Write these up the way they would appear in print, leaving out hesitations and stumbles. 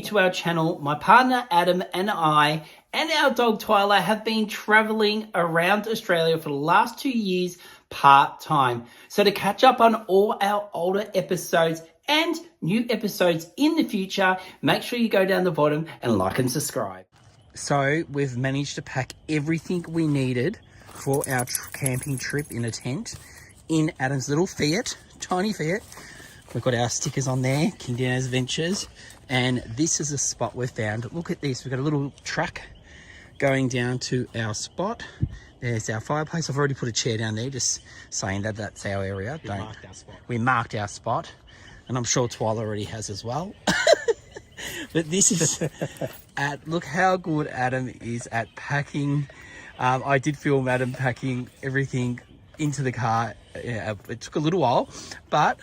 to our channel, my partner Adam and I and our dog Twyla have been traveling around Australia for the last 2 years part-time. So to catch up on all our older episodes and new episodes in the future, make sure you go down the bottom and like and subscribe. So we've managed to pack everything we needed for our camping trip in a tent in Adam's little Fiat, tiny Fiat. We've got our stickers on there, Kindino's Ventures, and this is a spot we've found. Look at this, we've got a little track going down to our spot. There's our fireplace. I've already put a chair down there, just saying that that's our area. We marked our spot, and I'm sure Twyla already has as well. But this is look how good Adam is at packing. I did film Adam packing everything into the car. Yeah, it took a little while, but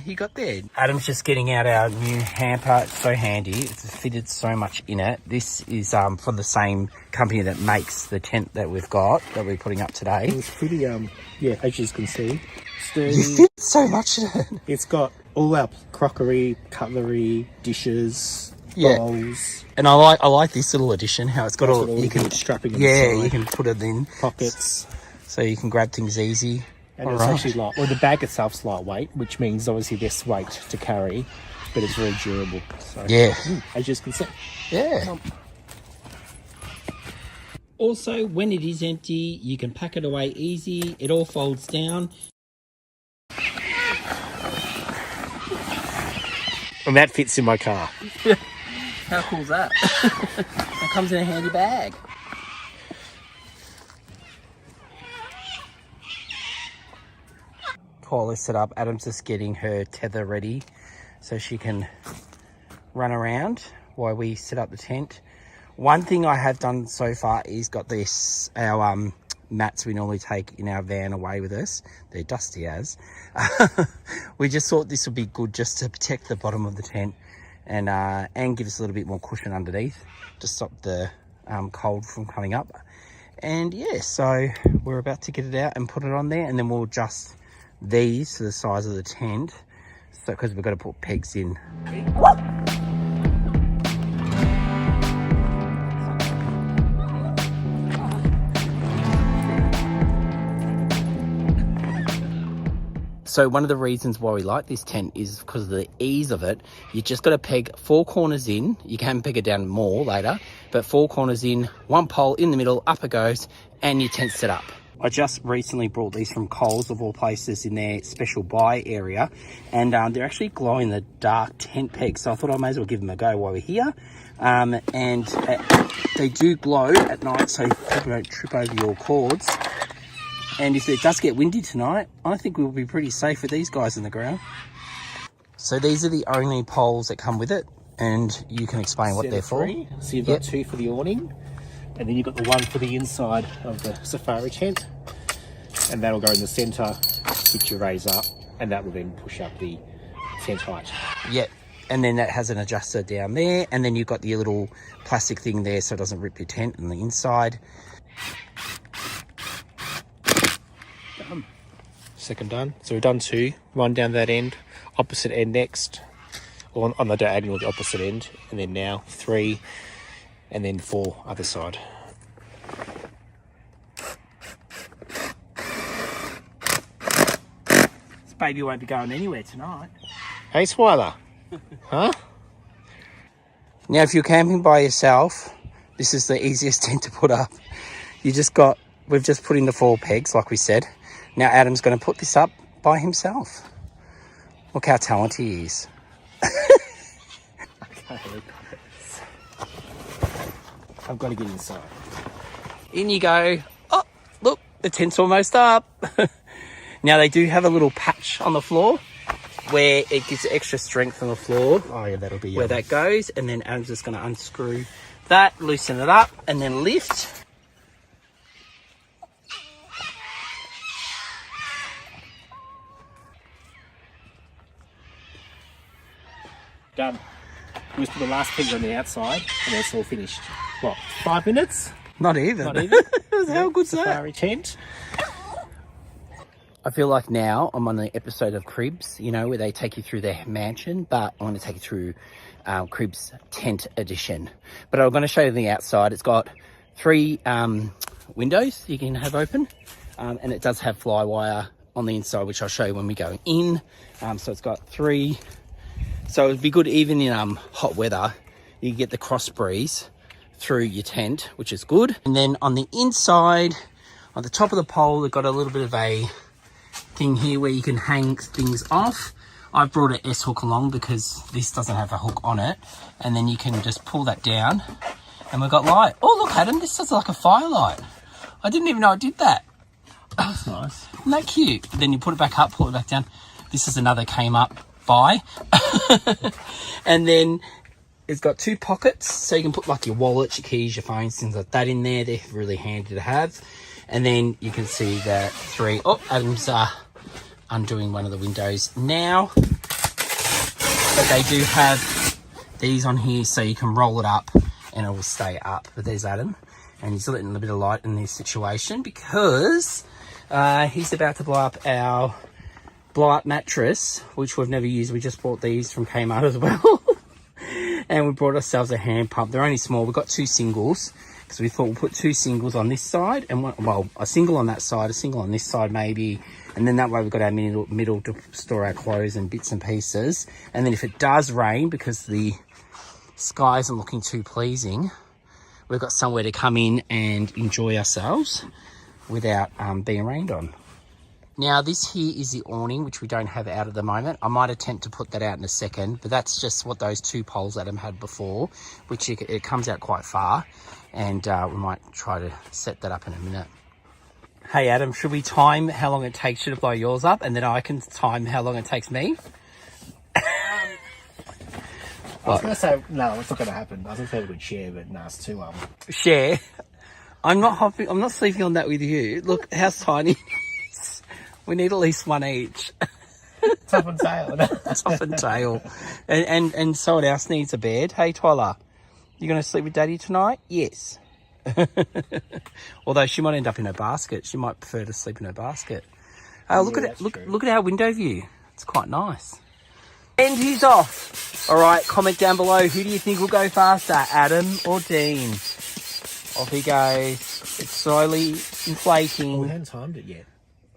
he got there. Adam's just getting out our new hamper. It's so handy. It's fitted so much in it. This is from the same company that makes the tent that we've got, that we're putting up today. It's pretty, yeah, as you can see, sturdy. You fit so much in it. It's got all our crockery, cutlery, dishes, bowls. And I like this little addition, how it's got all, you can strapping. Yeah, you can put it in pockets, so you can grab things easy. And it's actually light. Well, the bag itself's lightweight, which means obviously less weight to carry, but it's very durable. So, yeah, as you can see. Yeah. Also, when it is empty, you can pack it away easy. It all folds down. And that fits in my car. How cool is that? It comes in a handy bag. Twyla's set up. Adam's just getting her tether ready so she can run around while we set up the tent. One thing I have done so far is got this, our mats we normally take in our van away with us. They're dusty as. We just thought this would be good just to protect the bottom of the tent and give us a little bit more cushion underneath to stop the cold from coming up. And yeah, so we're about to get it out and put it on there, and then we'll adjust these to the size of the tent, so because we've got to put pegs in. So one of the reasons why we like this tent is because of the ease of it. You just got to peg 4 corners in. You can peg it down more later, but 4 corners in, 1 pole in the middle, up it goes, and your tent's set up. I just recently brought these from Coles, of all places, in their special buy area, and they're actually glow in the dark tent pegs, so I thought I may as well give them a go while we're here. And they do glow at night, so people don't trip over your cords. And if it does get windy tonight, I think we'll be pretty safe with these guys in the ground. So these are the only poles that come with it, and you can explain what they're for. So you've got 2 for the awning, and then you've got the 1 for the inside of the safari tent, and that'll go in the center, which you raise up, and that will then push up the tent height. Yep, and then that has an adjuster down there, and then you've got the little plastic thing there so it doesn't rip your tent on the inside. Done. Second done. So we've done 2, 1 down that end, opposite end next, or on the diagonal, the opposite end, and then now 3, and then 4 other side. This baby won't be going anywhere tonight. Hey, Twyla. Huh? Now, if you're camping by yourself, this is the easiest tent to put up. We've just put in the 4 pegs, like we said. Now Adam's going to put this up by himself. Look how talented he is. Okay, I've got to get inside. In you go. Oh, look, the tent's almost up. Now they do have a little patch on the floor where it gives extra strength on the floor. Oh yeah, that'll be where that goes. And then Adam's just going to unscrew that, loosen it up, and then lift. Done. We just put the last peg on the outside, and it's all finished. What, 5 minutes? Not even. Not even. How good's that? Safari tent. I feel like now I'm on the episode of Cribs, you know, where they take you through their mansion, but I want to take you through Cribs Tent Edition. But I'm going to show you the outside. It's got 3 windows you can have open, and it does have fly wire on the inside, which I'll show you when we go in. So it's got 3, so it'd be good even in hot weather. You get the cross breeze through your tent, which is good. And then on the inside, on the top of the pole, they've got a little bit of a thing here where you can hang things off. I've brought an S hook along because this doesn't have a hook on it, and then you can just pull that down and we've got light. Oh look, Adam, this is like a firelight. I didn't even know it did that. That's nice. Isn't that cute? Then you put it back up, pull it back down. This is another came up by. And then it's got 2 pockets, so you can put like your wallet, your keys, your phones, things like that in there. They're really handy to have. And then you can see that 3, oh, Adam's undoing one of the windows now. But they do have these on here, so you can roll it up and it will stay up. But there's Adam, and he's letting a bit of light in this situation because he's about to blow up our blow-up mattress, which we've never used. We just bought these from Kmart as well. And we brought ourselves a hand pump. They're only small. We've got 2 singles because we thought we'll put 2 singles on this side and one, well, a single on that side, a single on this side maybe, and then that way we've got our middle to store our clothes and bits and pieces. And then if it does rain, because the sky isn't looking too pleasing, we've got somewhere to come in and enjoy ourselves without being rained on. Now this here is the awning, which we don't have out at the moment. I might attempt to put that out in a second, but that's just what those 2 poles Adam had before, which it comes out quite far, and we might try to set that up in a minute. Hey Adam, should we time how long it takes you to blow yours up, and then I can time how long it takes me? I was going to say, no, it's not going to happen. I was going to say we could share, but no, it's too Share? I'm not sleeping on that with you. Look how tiny. We need at least 1 each. Top and tail. Top and tail. And someone else needs a bed. Hey, Twyla, you going to sleep with Daddy tonight? Yes. Although she might end up in her basket. She might prefer to sleep in her basket. Oh, look at it. Look at our window view. It's quite nice. And he's off. All right, comment down below. Who do you think will go faster, Adam or Dean? Off he goes. It's slowly inflating. Well, we haven't timed it yet.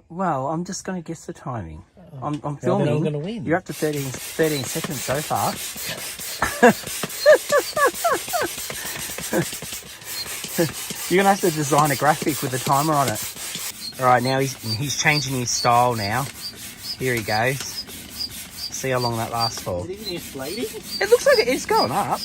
Well, I'm just going to guess the timing. I'm filming. I'm going to win. You're up to 13 seconds so far. You're going to have to design a graphic with a timer on it. All right, now he's changing his style now. Here he goes. See how long that lasts for. Is it even inflating? It looks like it's going up.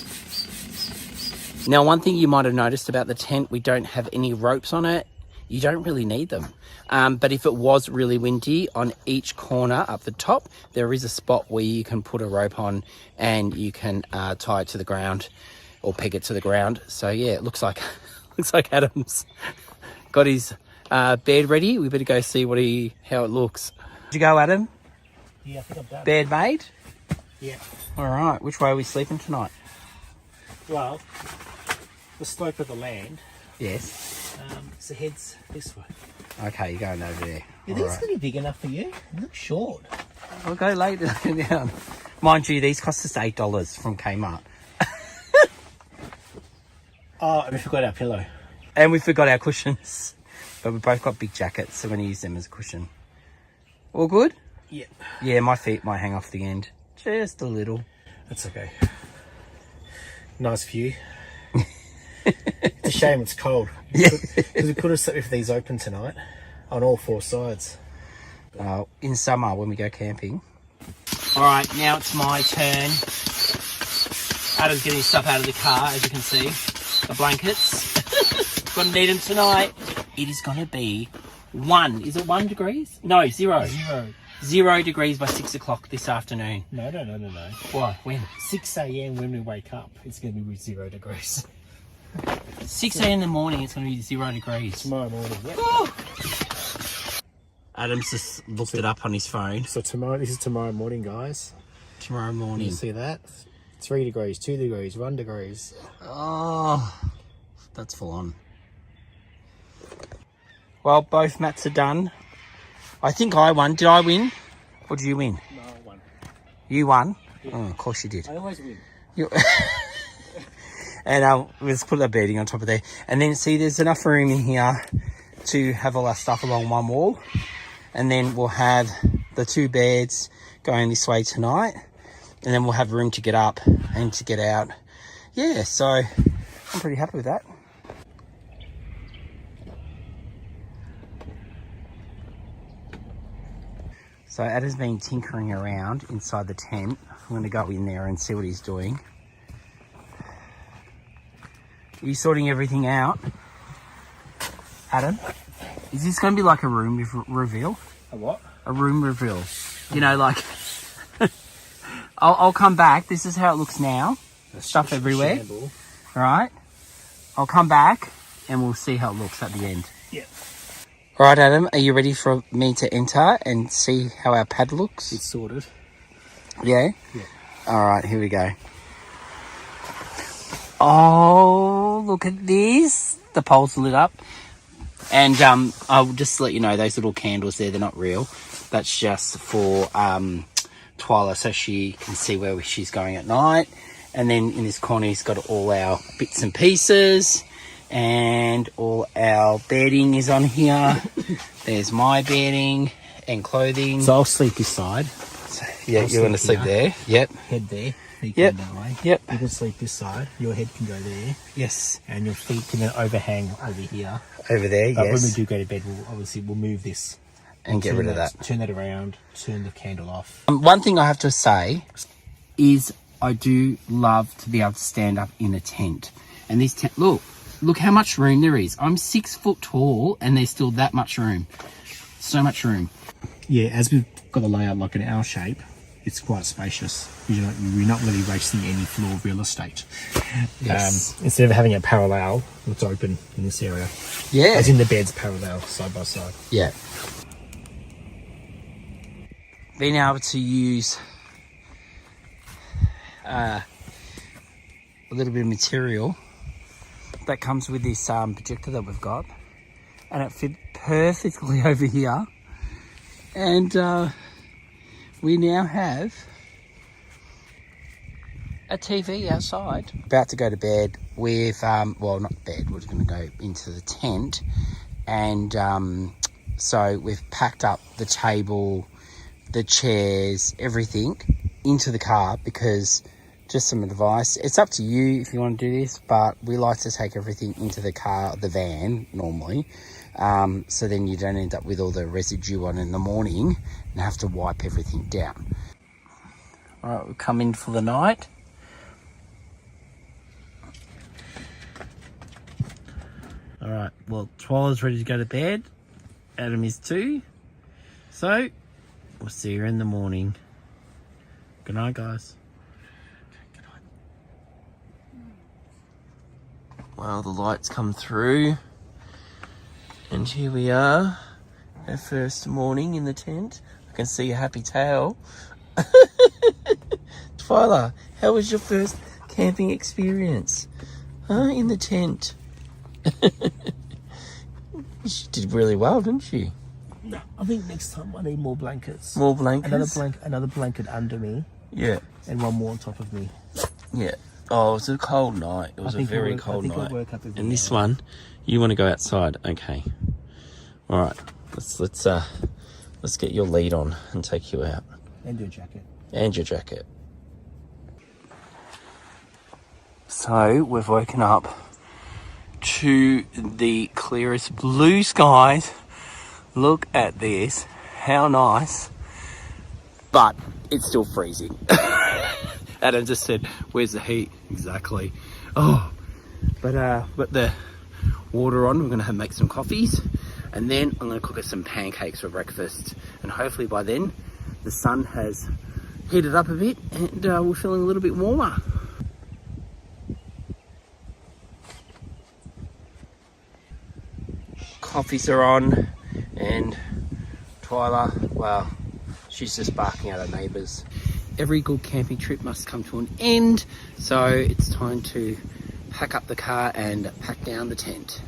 Now, one thing you might have noticed about the tent, we don't have any ropes on it. You don't really need them. But if it was really windy, on each corner up the top, there is a spot where you can put a rope on and you can tie it to the ground or peg it to the ground. So yeah, it looks like Adam's got his bed ready. We better go see how it looks. Did you go, Adam? Yeah, I think I'm done. Bed made? Yeah. All right. Which way are we sleeping tonight? Well, the slope of the land. Yes. So heads this way. Okay, you're going over there. You think it's going to be big enough for you? It looks short. I'll go later down. Mind you, these cost us $8 from Kmart. Oh, and we forgot our pillow. And we forgot our cushions. But we both got big jackets, so we're going to use them as a cushion. All good? Yeah. Yeah, my feet might hang off the end. Just a little. That's okay. Nice view. It's a shame it's cold. Because we could have slept with these open tonight on all 4 sides. In summer when we go camping. All right, now it's my turn. Adam's getting stuff out of the car, as you can see. The blankets. Gonna need them tonight. It is gonna be 1. Is it 1 degrees? No, 0. 0 degrees by 6 o'clock this afternoon. No. Why? When? 6 a.m. when we wake up, it's going to be 0 degrees. 6 a.m. in the morning, it's going to be 0 degrees. Tomorrow morning, yep. Adam's just looked it up on his phone. So this is tomorrow morning, guys. Tomorrow morning. You see that? 3 degrees, 2 degrees, 1 degrees. Oh, that's full on. Well, both mats are done. I think I won. Did I win? Or did you win? No, I won. You won? Yeah. Oh, of course you did. I always win. And let's put the bedding on top of there. And then see, there's enough room in here to have all our stuff along one wall. And then we'll have the 2 beds going this way tonight. And then we'll have room to get up and to get out. Yeah, so I'm pretty happy with that. So Adam's been tinkering around inside the tent. I'm going to go in there and see what he's doing. Are you sorting everything out, Adam? Is this going to be like a room reveal? A what? A room reveal. You know, like... I'll come back. This is how it looks now. Stuff everywhere. Shamble. All right. I'll come back and we'll see how it looks at the end. Yeah. All right, Adam, are you ready for me to enter and see how our pad looks? It's sorted. Yeah? Yeah. All right, here we go. Oh, look at this. The pole's lit up. And I'll just let you know, those little candles there, they're not real. That's just for Twyla, so she can see where she's going at night. And then in this corner, he's got all our bits and pieces. And all our bedding is on here. There's my bedding and clothing. So I'll sleep this side. Yeah, you're going to sleep there. Yep. Head there. Feet Yep. go that way. Yep. You can sleep this side. Your head can go there. Yes. And your feet can then overhang over here. Over there, But when we yes. do go to bed, we'll move this. And get rid of that. Turn that around. Turn the candle off. One thing I have to say is I do love to be able to stand up in a tent. And this tent, look how much room there is. I'm 6 foot tall and there's still that much room. So much room. Yeah, as we've got the layout like an L shape, it's quite spacious. You're not really wasting any floor real estate. Yes. Instead of having it parallel, it's open in this area. Yeah. As in the beds parallel, side by side. Yeah. Being able to use a little bit of material that comes with this projector that we've got, and it fit perfectly over here, and we now have a TV outside. About to go to bed with well, not bed, we're just going to go into the tent, and so we've packed up the table, the chairs, everything into the car, because just some advice, it's up to you if you want to do this, but we like to take everything into the car, the van normally, so then you don't end up with all the residue on in the morning and have to wipe everything down. All right, we've come in for the night. All right, well, Twyla's ready to go to bed. Adam is too. So we'll see you in the morning. Good night, guys. Good night. Well, the lights come through, and here we are, our first morning in the tent. I can see a happy tail. Twyla, how was your first camping experience? In the tent. She did really well, didn't she? No, I think next time I need more blankets. More blankets? Another blanket under me. Yeah. And one more on top of me. Yeah. Oh, it was a cold night. It was a very cold night. And this one, you want to go outside? Okay. All right. Let's get your lead on and take you out. And your jacket. And your jacket. So we've woken up to the clearest blue skies. Look at this. How nice. But it's still freezing. Adam just said, where's the heat? Exactly. Oh, but the water on. We're going to make some coffees, and then I'm going to cook us some pancakes for breakfast, and hopefully by then the sun has heated up a bit and we're feeling a little bit warmer. Coffees are on, and Twyla, well, she's just barking at her neighbours. Every good camping trip must come to an end, so it's time to pack up the car and pack down the tent.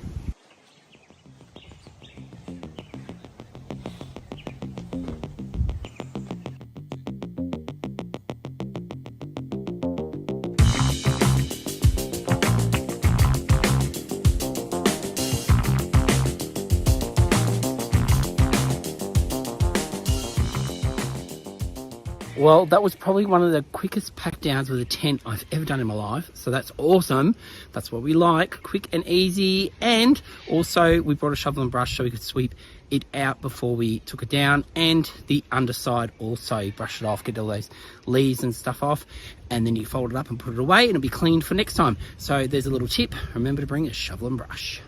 Well, that was probably one of the quickest pack downs with a tent I've ever done in my life. So that's awesome. That's what we like, quick and easy. And also we brought a shovel and brush so we could sweep it out before we took it down, and the underside also, brush it off, get all those leaves and stuff off, and then you fold it up and put it away and it'll be cleaned for next time. So there's a little tip, remember to bring a shovel and brush.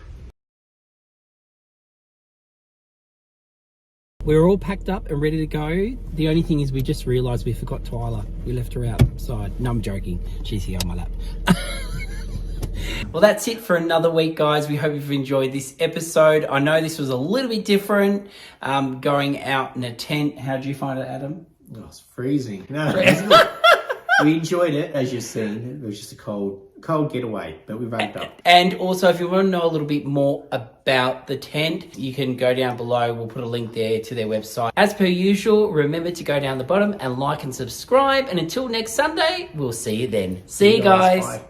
We're all packed up and ready to go. The only thing is we just realised we forgot Twyla. We left her outside. No, I'm joking. She's here on my lap. Well, that's it for another week, guys. We hope you've enjoyed this episode. I know this was a little bit different, going out in a tent. How did you find it, Adam? Oh, it's freezing. No, we enjoyed it, as you've seen. It was just a cold getaway, but we ramped up. And also, if you want to know a little bit more about the tent, you can go down below. We'll put a link there to their website. As per usual, remember to go down the bottom and like and subscribe. And until next Sunday, we'll see you then. See you guys. Bye.